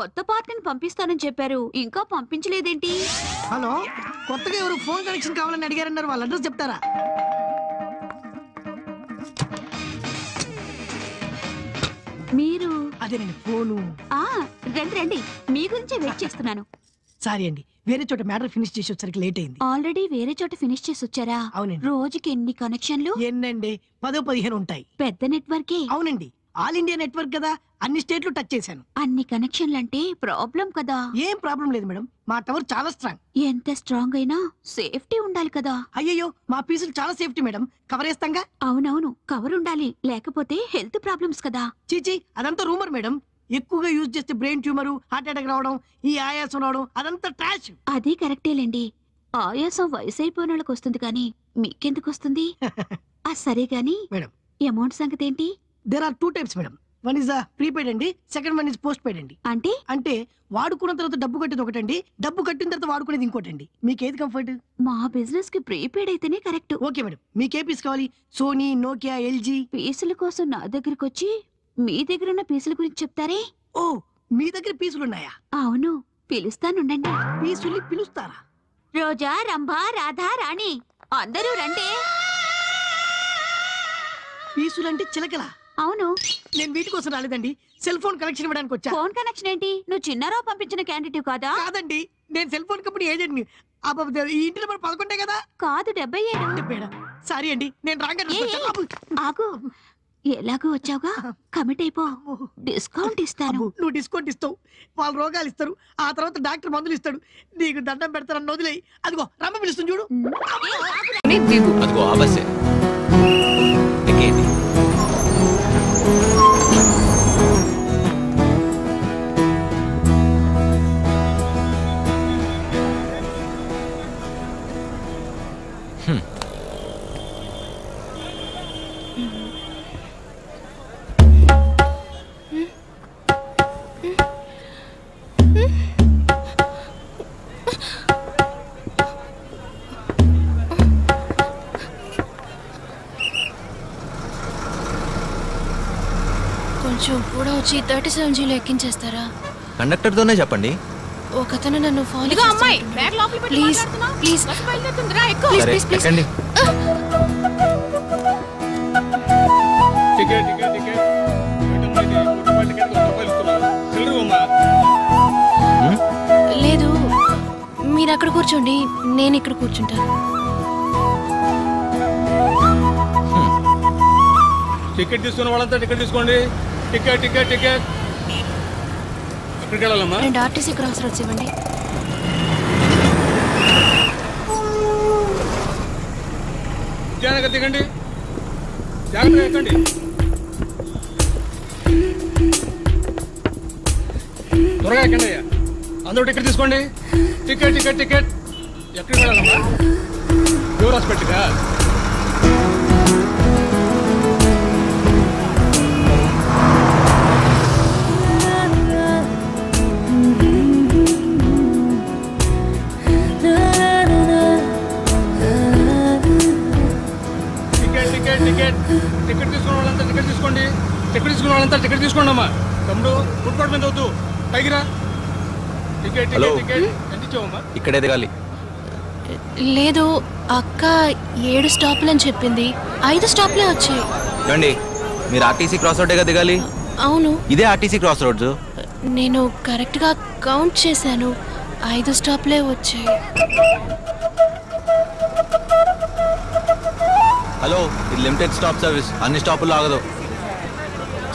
కొత్త పార్టీని పంపిస్తానని చెప్పారు, ఇంకా పంపించలేదేంటి? హలో, కొత్తగా ఎవరు ఫోన్ కనెక్షన్ కావాలని అడిగారన్నారు, వాళ్ళ అడ్రస్ చెప్తారా? మీరు అదేనండి ఫోను. రండి రండి, మీ గురించే వెయిట్ చేస్తున్నాను. సారీ అండి, వేరే చోట మ్యాటర్ ఫినిష్ చేసి వచ్చరికి లేట్ అయింది. ఆల్రెడీ వేరే చోట ఫినిష్ చేసి వచ్చారా? అవునండి. రోజుకి ఎన్ని కనెక్షన్లు? ఎన్నండి, 10-15 ఉంటాయి. పెద్ద నెట్వర్కే. అవునండి, ఆల్ ఇండియా నెట్వర్క్ కదా, అన్ని స్టేట్లు టచ్ చేశాను. అన్ని కనెక్షన్లు అంటే ప్రాబ్లం కదా? ఏం ప్రాబ్లం లేదు మేడం, మా టవర్ చాలా స్ట్రాంగ్. ఎంత స్ట్రాంగ్ అయినా సేఫ్టీ ఉండాలి కదా? అయ్యయ్యో, మా పీసులు చాలా సేఫ్టీ మేడం, కవర్ వేస్తాంగా. అవునవును, కవర్ ఉండాలి, లేకపోతే హెల్త్ ప్రాబ్లమ్స్ కదా. చీచి, అదంతా రూమర్ మేడం. ఎక్కువగా యూజ్ చేస్తే బ్రెయిన్ ట్యూమర్, హార్ట్ అటాక్ రావడం, ఈ ఆయాసం రావడం, అదంతా ట్రాష్. అది కరెక్టేలేండి, ఆయాసం వయసు అయిపోయిన వాళ్ళకి వస్తుంది కానీ మీకెందుకు వస్తుంది? సరే గాని మేడం, అమౌంట్ సంగతి ఏంటి? There are 2 types madam. One is prepaid అండి, second one is post paid అండి. అంటే వాడుకున్న తర్వాత డబ్బు కట్టేది ఒకటండి, డబ్బు కట్టిన తర్వాత వాడుకునేది ఇంకోటండి. మీకు ఏది కంఫర్ట్? మా బిజినెస్ కి ప్రీపెయిడ్ అయితేనే కరెక్ట్. ఓకే మేడం, మీకు ఏ పీస్ కావాలి? Sony, Nokia, L G. పీసుల కోసం నా దగ్గరకు వచ్చి మీ దగ్గర ఉన్న పీసుల గురించి చెప్తారే? ఓ, మీ దగ్గర పీసులు ఉన్నాయా? అవును, పిలుస్తానుండండి. పీసుల్ని పిలుస్తారా? రోజా, రంభ, రాధా, రాణి అందరూ రండి. పీసులంటే చిలకలా? అవును. నేను వీటి కోసం రాలేదండి, సెల్ ఫోన్ కనెక్షన్ ఇవ్వడానికి వచ్చా. ఫోన్ కనెక్షన్ ఏంటి? నువ్వు చిన్నారావు పంపించిన క్యాండిడేట్ కాదా? కాదండి, నేను సెల్ ఫోన్ కంపెనీ ఏజెంట్ ని. ఈ ఇంటి నెంబర్ 11 కదా? కాదు, 77. సారీ అండి, నేను రాంగ్. ఆగు, ఎలాగో వచ్చావుగా, కమిట్ అయిపో, డిస్కౌంట్ ఇస్తాను. నువ్వు డిస్కౌంట్ ఇస్తావు, వాళ్ళు రోగాలు ఇస్తారు, ఆ తర్వాత డాక్టర్ మందులు ఇస్తాడు, నీకు దండం పెడతారని వదిలేయి. అదిగో రమ్మ పిలుస్తుంది చూడు. అదిగో ఆ బస్సే. ఎక్కేయండి. కొంచెం కూడా వచ్చి 37Gలో ఎక్కించేస్తారా? కండక్టర్ తోనే చెప్పండి. ఒకతను నన్ను ఫాలో ఇదిగో అమ్మాయి, బ్యాగ్ లోపల పెట్టి ప్లీజ్ మాట్లాడుతున్నా. ప్లీజ్ బస్సు బయలుదేరుతుందిరా, ఎక్కు. సరే, ఎక్కండి. టికెట్ టికెట్ టికెట్ లేదు, మీరు అక్కడ కూర్చోండి, నేను ఇక్కడ కూర్చుంటాను. టికెట్ తీసుకున్న వాళ్ళంతా టికెట్ తీసుకోండి. Ticket ticket ticket. ఎక్కడికి వెళ్ళాలమ్మా? 2 ఆర్టీసీ క్రాస్ రోడ్స్ ఇవ్వండి. జాగ్రత్తగా దిగండి, జాగ్రత్తగా ఎక్కండి. త్వరగా ఎక్కండి అయ్యా, అందరూ టికెట్ తీసుకోండి. Ticket ticket ticket. ఎక్కడికి వెళ్ళాలమ్మా? డోర్ హాస్పిటల్గా? టికెట్ టికెట్ తీసుకున్న వాళ్ళంతా టికెట్ తీసుకోండి. టికెట్ తీసుకున్న వాళ్ళంతా టికెట్ తీసుకోండి అమ్మా. తమ్ముడు, ఫుడ్ కోర్ట్ మీద వద్దు, పైకిరా. Ticket ticket ticket. ఎంత ఇచ్చావమ్మా? ఇక్కడే దిగాలి. లేదు, అక్క 7 స్టాప్లు అని చెప్పింది, 5 స్టాప్లే వచ్చాయి. రండి, మీరు ఆర్టీసీ క్రాస్ రోడ్గా దిగాలి. అవును, ఇదే ఆర్టీసీ క్రాస్ రోడ్స్. నేను కరెక్ట్ గా కౌంట్ చేశాను, 5 స్టాప్లే వచ్చాయి. హలో, ఇది లిమిటెడ్ స్టాప్ సర్వీస్, అన్ని స్టాపుల్లో ఆగదు.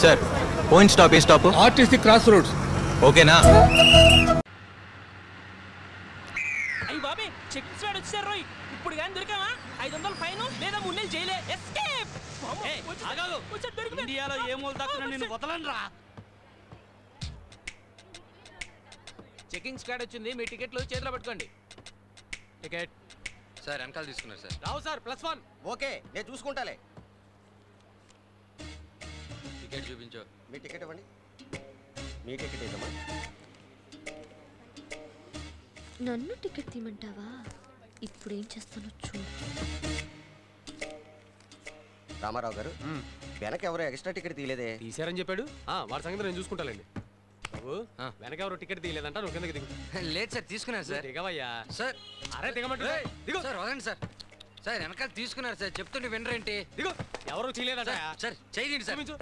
సార్, పోయిన స్టాప్ ఏ స్టాప్? RTC cross roads. ఓకేనా? అయ్యి బాబే, చెక్ స్వాడ్ వచ్చారు రోయ్. ఇప్పుడు కానీ దొరికామా 500 ఫైన్ లేదా 3 నెలలు జైలే. ఎస్కేప్. ఇండియాలో ఏ మూల దాక్కున్నా నేను వదలనురా. చెకింగ్ స్క్వాడ్ వచ్చింది, మీ టికెట్లు చేతిలో పెట్టుకోండి. టికెట్ సార్, వెనకాల తీసుకున్నారు సార్. రావు సార్, +1. ఓకే, నేను చూసుకుంటాలే. టికెట్ చూపించు. మీ టికెట్ ఇవ్వండి. మీ టికెట్ ఏదమ్మా? నన్ను టికెట్ తీయమంటావా? ఇప్పుడు ఏం చేస్తానో చూడు. రామారావు గారు, వెనక ఎవరో ఎక్స్ట్రా టికెట్ తీయలేదే? తీసారని చెప్పాడు. వాడి సంగతి నేను చూసుకుంటానండి. బాబు వెనక ఎవరు టికెట్ తీయలేదంట, నువ్వు కిందకి దిగు. లేదు సార్, తీసుకున్నారు సార్. దిగవయ్యా సార్ అరే దిగమంటే దిగు సార్, వదండి సార్. సార్ వెనకాల తీసుకున్నారు సార్, చెప్తుంటే వినరేంటి? దిగు. ఎవరు తీయలేదంట సార్ చేయండి సార్. చూపించు.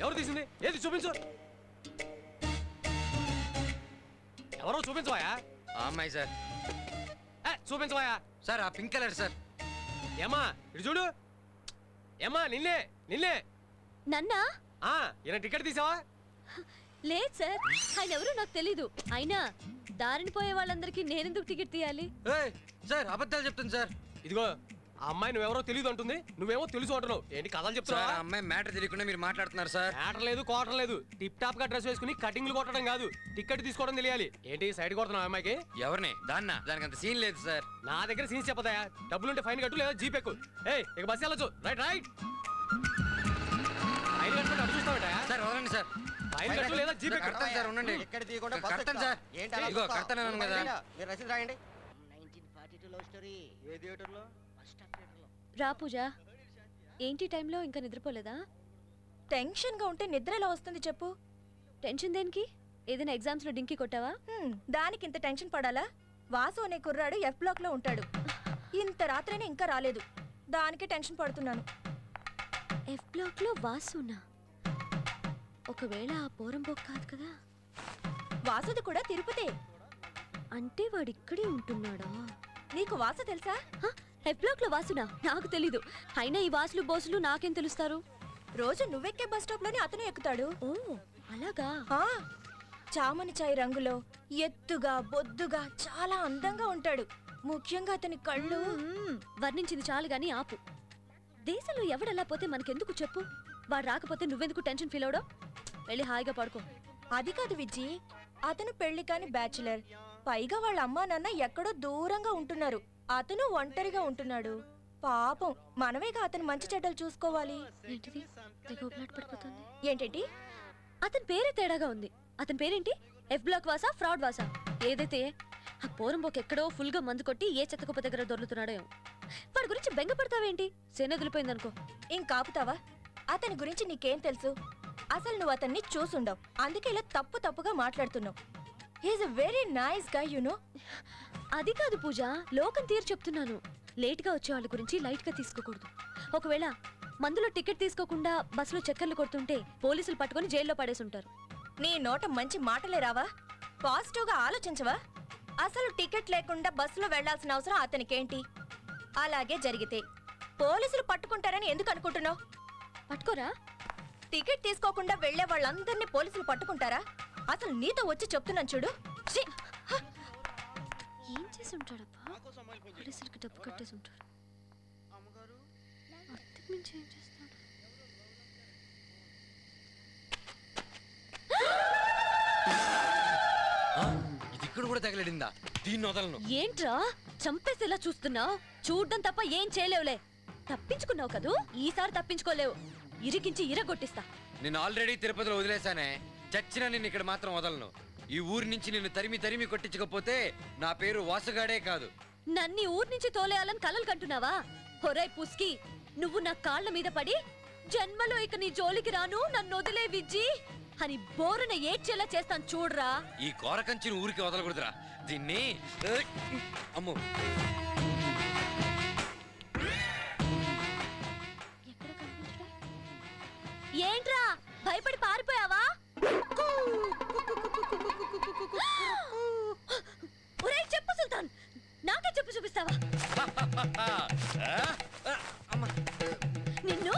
ఎవరు తీసింది? ఏది చూపించు. ఎవరో చూపించవాయా? ఆ అమ్మాయి సార్. చూపించవాయా? సార్ ఆ పింక్ కలర్ సార్. ఏమా ఇటు చూడు. ఏమా నిన్నే నిన్నే. నన్నా? ఈయన టికెట్ తీసావా? లేదు సార్, ఆయన ఎవరో నాకు తెలీదు. అయినా దారిని పోయే వాళ్ళందరికీ నేనెందుకు టికెట్ తీయాలి? సార్ అబద్ధాలు చెప్తుంది సార్. ఇదిగో ఆ అమ్మాయి నువ్వెవరో తెలియదు అంటుంది, నువ్వేమో తెలుసు అంటున్నావు. ఏంటి కథలు చెప్తున్నా? అమ్మాయి మ్యాటర్ తెలియకుండా మీరు మాట్లాడుతున్నారు సార్. మ్యాటర్ లేదు, క్వార్టర్ లేదు. టిప్ టాప్ గా డ్రెస్ వేసుకుని కటింగ్లు కొట్టడం కాదు, టికెట్ తీసుకోవడం తెలియాలి. ఏంటి సైడ్ కొడుతున్నావు అమ్మాయికి? ఎవరిని? దానికి అంత సీన్ లేదు సార్. నా దగ్గర సీన్స్ చెప్పదయా. డబ్బులుంటే ఫైన్ కట్టు, లేదా జీప్ ఎక్కు. ఇక బస్సు వెళ్ళొచ్చు. Right right. ఫైన్ కట్టుకుంటే అటు చూస్తావేటయా? సార్ వదలండి సార్. ఫైన్ కట్టు లేదా జీప్ ఎక్కు. కడతాను సార్, ఉండండి. టికెట్ తీయకుండా కడతాను సార్. ఇదిగో కడతాను కదా. మీరు రసీదు రాయండి. 1942 లవ్ స్టోరీ ఏ థియేటర్లో? ఫస్ట్ థియేటర్లో. రా పూజ, ఏంటి టైంలో ఇంకా నిద్రపోలేదా? టెన్షన్ గా ఉంటే నిద్ర ఎలా వస్తుంది చెప్పు? టెన్షన్ దేనికి? ఏదైనా ఎగ్జామ్స్ లో డింకి కొట్టావా? దానికి ఇంత టెన్షన్ పడాలా? వాసు అనే కుర్రాడు F బ్లాక్ లో ఉంటాడు. ఇంత రాత్రైనా ఇంకా రాలేదు, దానికి టెన్షన్ పడుతున్నాను. F బ్లాక్ లో వాసునా? ఒకవేళ ఆ పోరంబోక్ కాదు కదా? వాసుది కూడా తిరుపతే. అంటే వాడు ఇక్కడే ఉంటున్నాడా? నీకు వాసు తెలుసా? F బ్లాక్ లో వాసునా? నాకు తెలీదు. అయినా ఈ వాసులు బోసులు నాకేం తెలుస్తారు? రోజు నువ్వెక్కే బస్ స్టాప్ లోనే అతను ఎక్కుతాడు. ఓ అలాగా? చామని చాయ్ రంగులో ఎత్తుగా బొద్దుగా చాలా అందంగా ఉంటాడు. ముఖ్యంగా అతని కళ్ళు. వర్ణించింది చాలు గాని ఆపు. దేశంలో ఎవడలా పోతే మనకెందుకు చెప్పు? వాడు రాకపోతే నువ్వెందుకు టెన్షన్ ఫీల్ అవడం? వెళ్ళి హాయిగా పడుకో. అది కాదు విజ్జి, అతను పెళ్లి కాని బ్యాచులర్. పైగా వాళ్ళ అమ్మా నాన్న ఎక్కడో దూరంగా ఉంటున్నారు. అతను ఒంటరిగా ఉంటున్నాడు. పాపం, మనమేగా అతను మంచి చెడ్డలు చూసుకోవాలి. ఏంటిది? తెగ ఉబ్బలాట పడిపోతుంది. ఏంటంటే అతని పేరే తేడాగా ఉంది. అతని పేరేంటి? F బ్లాక్ వాసా, ఫ్రాడ్ వాసా? ఏదైతే ఆ పోరంబోక్ ఎక్కడో ఫుల్ గా మందు కొట్టి ఏ చెత్తకుప్ప దగ్గర దొరుకుతున్నాడో. వాడి గురించి బెంగపడతావేంటి? సేనదిలిపోయిందనుకో. ఇంకాపుతావా? అతని గురించి నీకేం తెలుసు? అసలు నువ్వు అతన్ని చూసుండవు, అందుకే ఇలా తప్పుగా మాట్లాడుతున్నావు. He's a very nice guy you know. అది కాదు పూజ, లోకం తీరు చెప్తున్నాను. లేట్ గా వచ్చే వాళ్ళ గురించి లైట్ గా తీసుకోకూడదు. ఒకవేళ మందులో టికెట్ తీసుకోకుండా బస్సులో చక్కర్లు కొడుతుంటే పోలీసులు పట్టుకొని జైల్లో పడేసి ఉంటారు. నీ నోట మంచి మాటలే రావా? పాజిటివ్ గా ఆలోచించవా? అసలు టికెట్ లేకుండా బస్సులో వెళ్లాల్సిన అవసరం అతనికేంటి? అలాగే జరిగితే పోలీసులు పట్టుకుంటారని ఎందుకు అనుకుంటున్నావు? పట్టుకోరా? టికెట్ తీసుకోకుండా వెళ్లే వాళ్ళందరినీ పోలీసులు పట్టుకుంటారా? అసలు నీతో వచ్చి చెప్తున్నాను చూడు. ఏం చేసి ఉంటాడబ్బా? పోలీసులకి డబ్బు కట్టేసి ఉంటాడు. అర్థం మించి ఏం చేస్తాడు? ఇది ఇక్కడ కూడా తగలడిందా? దీన్ని వదలను. ఏంట్రా చంపేసేలా చూస్తున్నావు? చూడ్డం తప్ప ఏం చేయలేవులే. తప్పించుకున్నావు కదూ, ఈసారి తప్పించుకోలేవు. ఇరికించి ఇరగొట్టిస్తా. నేను ఆల్రెడీ తిరుపతిలో వదిలేశానే. చచ్చినా నిన్ను ఇక్కడ మాత్రం వదలను. ఈ ఊరి నుంచి నిన్ను తరిమి కొట్టించకపోతే నా పేరు వాసుగాడే కాదు. నన్ను ఊరి నుంచి తోలేయాలని కలలు కంటున్నావా? హొరై పుస్కి, నువ్వు నా కాళ్ళ మీద పడి జన్మలో ఇక నీ జోలికి రాను, నన్ను వదిలే విజ్జి అని బోరున ఏడ్చేలా చేస్తాను చూడరా. ఈ కోరకంచిని ఊరికి వదలకూడదురా. దీన్ని అమ్మో. ఏంట్రా భయపడి పారిపోయావా? ఒరేయ్ చెప్పు సుల్తాన్, నాకే చెప్పు చూపిస్తావా? నిన్ను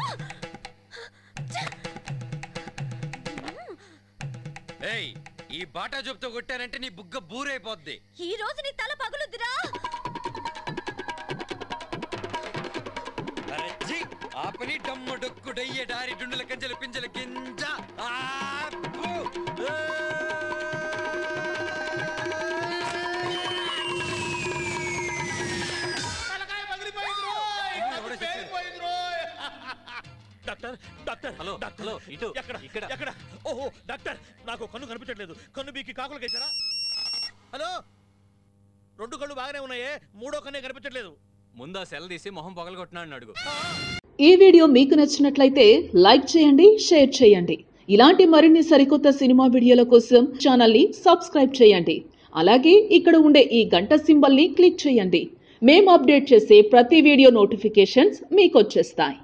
ఏయ్, ఈ బాటా జోబుతో కొట్టానంటే నీ బుగ్గ బూరైపోద్ది. ఈ రోజు నీ తల పగులుద్దిరా. ఆ పని డమ్ము డొక్కు డయ్య డారి డుండుల కంచెల పింజల గింజ. డాక్టర్ డాక్టర్ హలో హలో ఇటు ఎక్కడ ఎక్కడ? ఓహో డాక్టర్, నాకు కన్ను కనిపించట్లేదు. కన్ను బీకి కాకులు కేసారా? హలో, 2 కళ్ళు బాగానే ఉన్నాయే, 3వ కన్నే కనిపించట్లేదు. ముందు ఆ సెల్ తీసి మొహం పగలగొట్టినాడు అడుగు. ఈ వీడియో మీకు నచ్చినట్లయితే లైక్ చేయండి, షేర్ చేయండి. ఇలాంటి మరిన్ని సరికొత్త సినిమా వీడియోల కోసం ఛానల్ని సబ్స్క్రైబ్ చేయండి. అలాగే ఇక్కడ ఉండే ఈ గంట సింబల్ని క్లిక్ చేయండి. మేము అప్డేట్ చేసే ప్రతి వీడియో నోటిఫికేషన్స్ మీకు వచ్చేస్తాయి.